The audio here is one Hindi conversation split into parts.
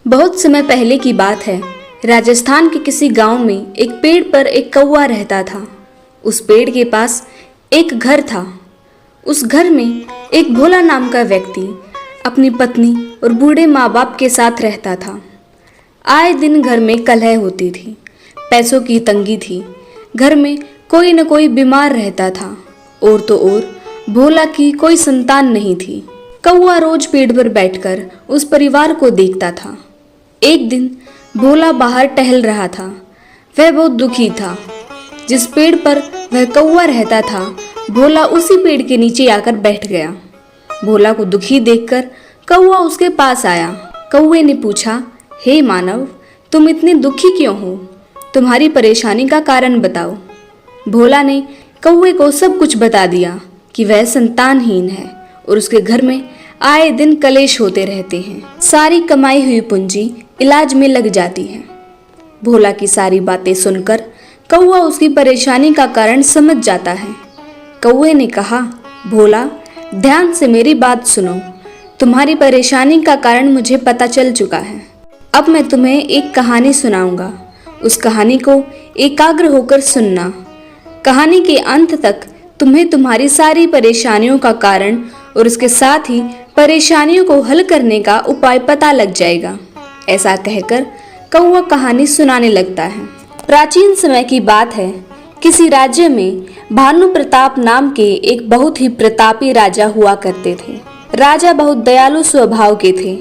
बहुत समय पहले की बात है। राजस्थान के किसी गांव में एक पेड़ पर एक कौवा रहता था। उस पेड़ के पास एक घर था। उस घर में एक भोला नाम का व्यक्ति अपनी पत्नी और बूढ़े माँ बाप के साथ रहता था। आए दिन घर में कलह होती थी, पैसों की तंगी थी। घर में कोई न कोई बीमार रहता था और तो और भोला की कोई संतान नहीं थी। कौवा रोज पेड़ पर बैठकर उस परिवार को देखता था। एक दिन भोला बाहर टहल रहा था। वह बहुत दुखी था। जिस पेड़ पर वह कौवा रहता था, भोला उसी पेड़ के नीचे आकर बैठ गया। भोला को दुखी देखकर कौवा उसके पास आया। कौवे ने पूछा, हे मानव, तुम इतने दुखी क्यों हो? तुम्हारी परेशानी का कारण बताओ। भोला ने कौवे को सब कुछ बता दिया कि वह संतानहीन है और उसके घर में आए दिन कलेश होते रहते हैं। सारी कमाई हुई पूंजी इलाज में लग जाती है। भोला की सारी बातें सुनकर कौवा उसकी परेशानी का कारण समझ जाता है। कौवे ने कहा, भोला, ध्यान से मेरी बात सुनो। तुम्हारी परेशानी का कारण मुझे पता चल चुका है। अब मैं तुम्हें एक कहानी सुनाऊंगा। उस कहानी को एकाग्र होकर सुनना। कहानी के अंत तक तुम्हें तुम्हारी सारी परेशानियों का कारण और उसके साथ ही परेशानियों को हल करने का उपाय पता लग जाएगा। ऐसा कहकर कौवा कहानी सुनाने लगता है। प्राचीन समय की बात है। किसी राज्य में भानु प्रताप नाम के एक बहुत ही प्रतापी राजा हुआ करते थे। राजा बहुत दयालु स्वभाव के थे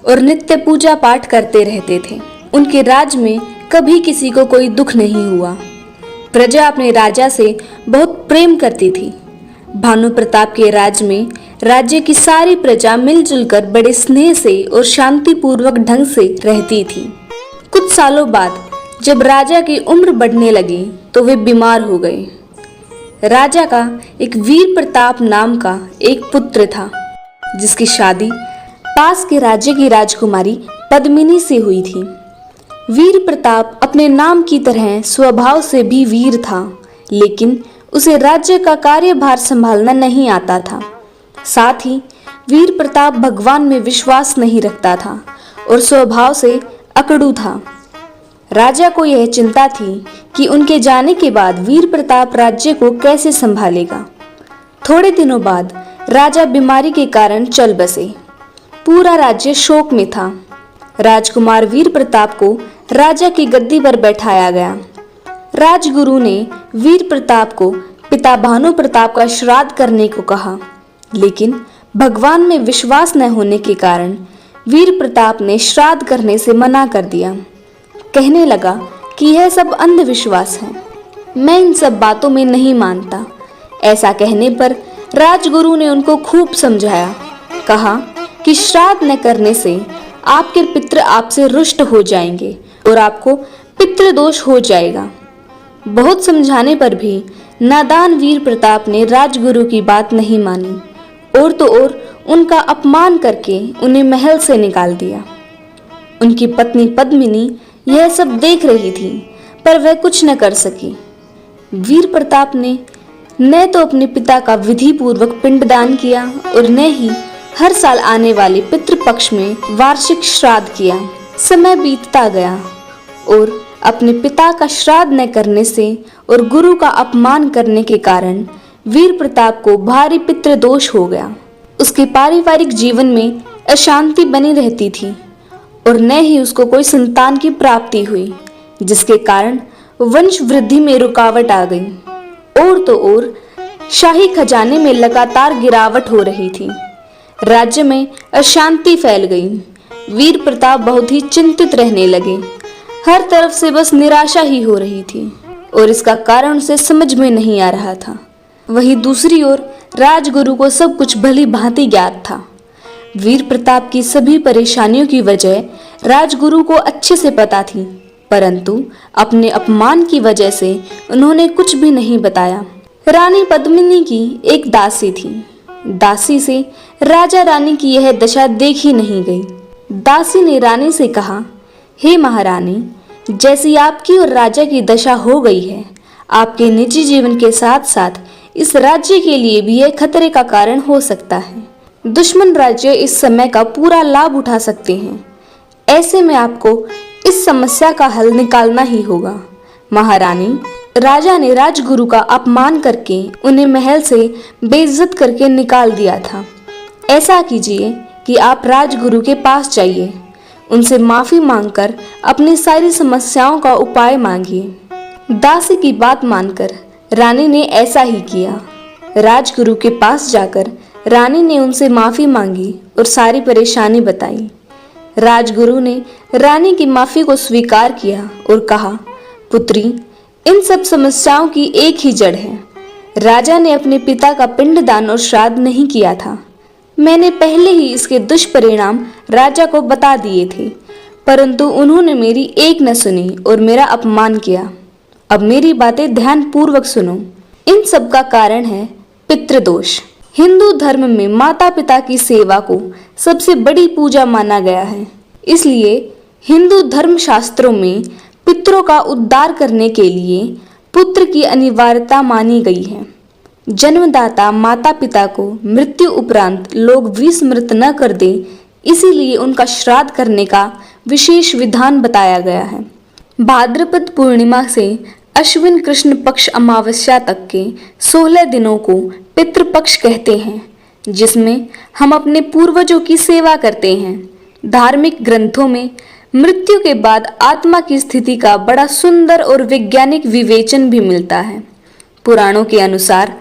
और नित्य पूजा पाठ करते रहते थे। उनके राज्य में कभी किसी को कोई दुख नहीं हुआ। प्रजा अपने राजा से बहुत प्रेम करती थी। भानु प्रताप के राज्य में राज्य की सारी प्रजा मिलजुल कर बड़े स्नेह से और शांतिपूर्वक ढंग से रहती थी। कुछ सालों बाद जब राजा की उम्र बढ़ने लगी तो वे बीमार हो गए। राजा का एक वीर प्रताप नाम का एक पुत्र था, जिसकी शादी पास के राज्य की राजकुमारी पद्मिनी से हुई थी। वीर प्रताप अपने नाम की तरह स्वभाव से भी वीर था, लेकिन उसे राज्य का कार्यभार संभालना नहीं आता था। साथ ही वीर प्रताप भगवान में विश्वास नहीं रखता था और स्वभाव से अकड़ू था। राजा को यह चिंता थी कि उनके जाने के बाद वीर प्रताप राज्य को कैसे संभालेगा। थोड़े दिनों बाद राजा बीमारी के कारण चल बसे। पूरा राज्य शोक में था। राजकुमार वीर प्रताप को राजा की गद्दी पर बैठाया गया। राजगुरु ने वीर प्रताप को पिता भानु प्रताप का श्राद्ध करने को कहा, लेकिन भगवान में विश्वास न होने के कारण वीर प्रताप ने श्राद्ध करने से मना कर दिया। कहने लगा कि यह सब अंधविश्वास है, मैं इन सब बातों में नहीं मानता। ऐसा कहने पर राजगुरु ने उनको खूब समझाया। कहा कि श्राद्ध न करने से आपके पितृ आपसे रुष्ट हो जाएंगे और आपको पितृदोष हो जाएगा। बहुत समझाने पर भी नादान वीर प्रताप ने राजगुरु की बात नहीं मानी और तो और उनका अपमान करके उन्हें महल से निकाल दिया। उनकी पत्नी पद्मिनी यह सब देख रही थी, पर वह कुछ न कर सकी। वीर प्रताप ने न तो अपने पिता का विधि पूर्वक पिंडदान किया और न ही हर साल आने वाले पितृपक्ष में वार्षिक श्राद्ध किया। समय बीतता गया और अपने पिता का श्राद्ध न करने से और गुरु का अपमान करने के कारण वीर प्रताप को भारी पितृदोष हो गया। उसके पारिवारिक जीवन में अशांति बनी रहती थी और न ही उसको कोई संतान की प्राप्ति हुई, जिसके कारण वंश वृद्धि में रुकावट आ गई। और तो और शाही खजाने में लगातार गिरावट हो रही थी। राज्य में अशांति फैल गई। वीर प्रताप बहुत ही चिंतित रहने लगे। हर तरफ से बस निराशा ही हो रही थी और इसका कारण उसे समझ में नहीं आ रहा था। वहीं दूसरी ओर राजगुरु को सब कुछ भली भांति ज्ञात था। वीर प्रताप की सभी परेशानियों की वजह राजगुरु को अच्छे से पता थी, परंतु अपने अपमान की वजह से उन्होंने कुछ भी नहीं बताया। रानी पद्मिनी की एक दासी थी। दासी से राजा रानी की यह दशा देखी नहीं गई। दासी ने रानी से कहा, हे महारानी, जैसी आपकी और राजा की दशा हो गई है, आपके निजी जीवन के साथ साथ इस राज्य के लिए भी यह खतरे का कारण हो सकता है। दुश्मन राज्य इस समय का पूरा लाभ उठा सकते हैं। ऐसे में आपको इस समस्या का हल निकालना ही होगा। महारानी, राजा ने राजगुरु का अपमान करके उन्हें महल से बेइज्जत करके निकाल दिया था। ऐसा कीजिए कि आप राजगुरु के पास जाइए, उनसे माफी मांगकर अपनी सारी समस्याओं का उपाय मांगिए। दासी की बात मानकर रानी ने ऐसा ही किया। राजगुरु के पास जाकर रानी ने उनसे माफी मांगी और सारी परेशानी बताई। राजगुरु ने रानी की माफी को स्वीकार किया और कहा, पुत्री, इन सब समस्याओं की एक ही जड़ है। राजा ने अपने पिता का पिंडदान और श्राद्ध नहीं किया था। मैंने पहले ही इसके दुष्परिणाम राजा को बता दिए थे, परंतु उन्होंने मेरी एक न सुनी और मेरा अपमान किया। अब मेरी बातें ध्यान पूर्वक सुनो। इन सब का कारण है पितृदोष। हिंदू धर्म में माता पिता की सेवा को सबसे बड़ी पूजा माना गया है। इसलिए हिंदू धर्म शास्त्रों में पितरों का उद्धार करने के लिए पुत्र की अनिवार्यता मानी गई है। जन्मदाता माता पिता को मृत्यु उपरांत लोग विस्मृत न कर दे, इसीलिए उनका श्राद्ध करने का विशेष विधान बताया गया है। भाद्रपद पूर्णिमा से अश्विन कृष्ण पक्ष अमावस्या तक के 16 दिनों को पितृपक्ष कहते हैं, जिसमें हम अपने पूर्वजों की सेवा करते हैं। धार्मिक ग्रंथों में मृत्यु के बाद आत्मा की स्थिति का बड़ा सुंदर और वैज्ञानिक विवेचन भी मिलता है। पुराणों के अनुसार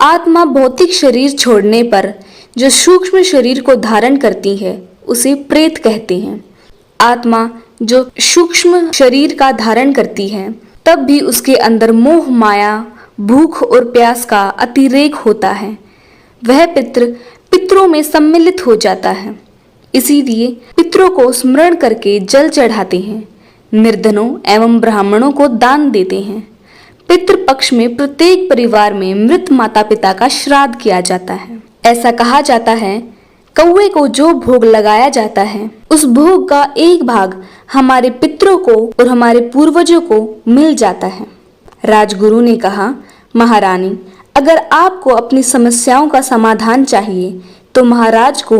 आत्मा भौतिक शरीर छोड़ने पर जो सूक्ष्म शरीर को धारण करती है उसे प्रेत कहते हैं। आत्मा जो सूक्ष्म शरीर का धारण करती है तब भी उसके अंदर मोह माया, भूख और प्यास का अतिरेक होता है। वह पितरों में सम्मिलित हो जाता है। इसीलिए पितरों को स्मरण करके जल चढ़ाते हैं, निर्धनों एवं ब्राह्मणों को दान देते हैं। पितृपक्ष में प्रत्येक परिवार में मृत माता पिता का श्राद्ध किया जाता है। ऐसा कहा जाता है, कौवे को जो भोग लगाया जाता है उस भोग का एक भाग हमारे पितरों को और हमारे पूर्वजों को मिल जाता है। राजगुरु ने कहा, महारानी, अगर आपको अपनी समस्याओं का समाधान चाहिए तो महाराज को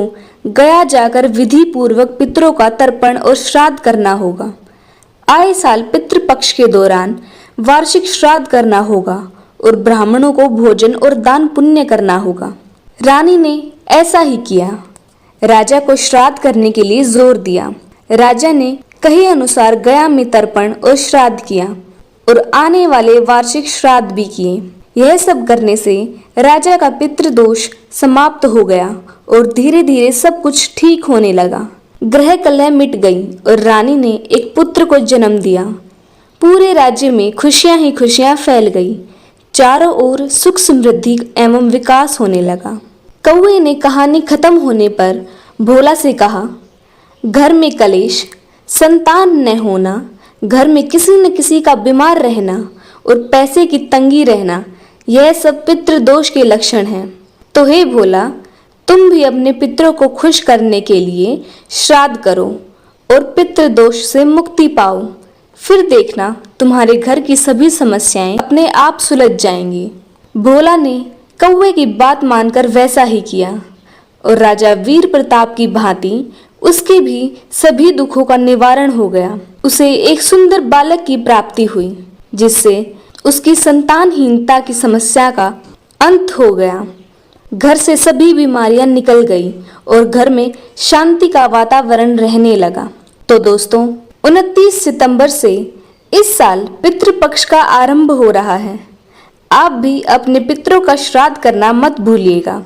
गया जाकर विधि पूर्वक पितरों का तर्पण और श्राद्ध करना होगा। आए साल पितृपक्ष के दौरान वार्षिक श्राद्ध करना होगा और ब्राह्मणों को भोजन और दान पुण्य करना होगा। रानी ने ऐसा ही किया। राजा को श्राद्ध करने के लिए जोर दिया। राजा ने कहे अनुसार गया में तर्पण और श्राद्ध किया और आने वाले वार्षिक श्राद्ध भी किए। यह सब करने से राजा का पितृदोष समाप्त हो गया और धीरे धीरे सब कुछ ठीक होने लगा। ग्रह कलह मिट गई और रानी ने एक पुत्र को जन्म दिया। पूरे राज्य में खुशियां ही खुशियां फैल गई। चारों ओर सुख समृद्धि एवं विकास होने लगा। कौवे ने कहानी खत्म होने पर भोला से कहा, घर में कलेश, संतान न होना, घर में किसी न किसी का बीमार रहना और पैसे की तंगी रहना, यह सब पितृदोष के लक्षण हैं। तो हे भोला, तुम भी अपने पितरों को खुश करने के लिए श्राद्ध करो और पितृदोष से मुक्ति पाओ। फिर देखना तुम्हारे घर की सभी समस्याएं अपने आप सुलझ जाएंगी। भोला ने कौवे की बात मानकर वैसा ही किया और राजा वीर प्रताप की भांति उसके भी सभी दुखों का निवारण हो गया। उसे एक सुंदर बालक की प्राप्ति हुई, जिससे उसकी संतानहीनता की समस्या का अंत हो गया। घर से सभी बीमारियां निकल गई और घर में शांति का वातावरण रहने लगा। तो दोस्तों, 29 सितंबर से इस साल पितृपक्ष का आरंभ हो रहा है। आप भी अपने पितरों का श्राद्ध करना मत भूलिएगा।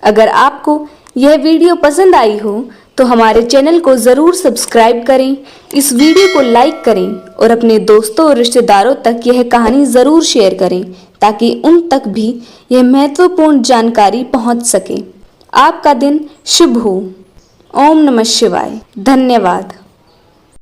अगर आपको यह वीडियो पसंद आई हो तो हमारे चैनल को ज़रूर सब्सक्राइब करें, इस वीडियो को लाइक करें और अपने दोस्तों और रिश्तेदारों तक यह कहानी ज़रूर शेयर करें ताकि उन तक भी यह महत्वपूर्ण जानकारी पहुंच सके। आपका दिन शुभ हो। ओम नमः शिवाय। धन्यवाद।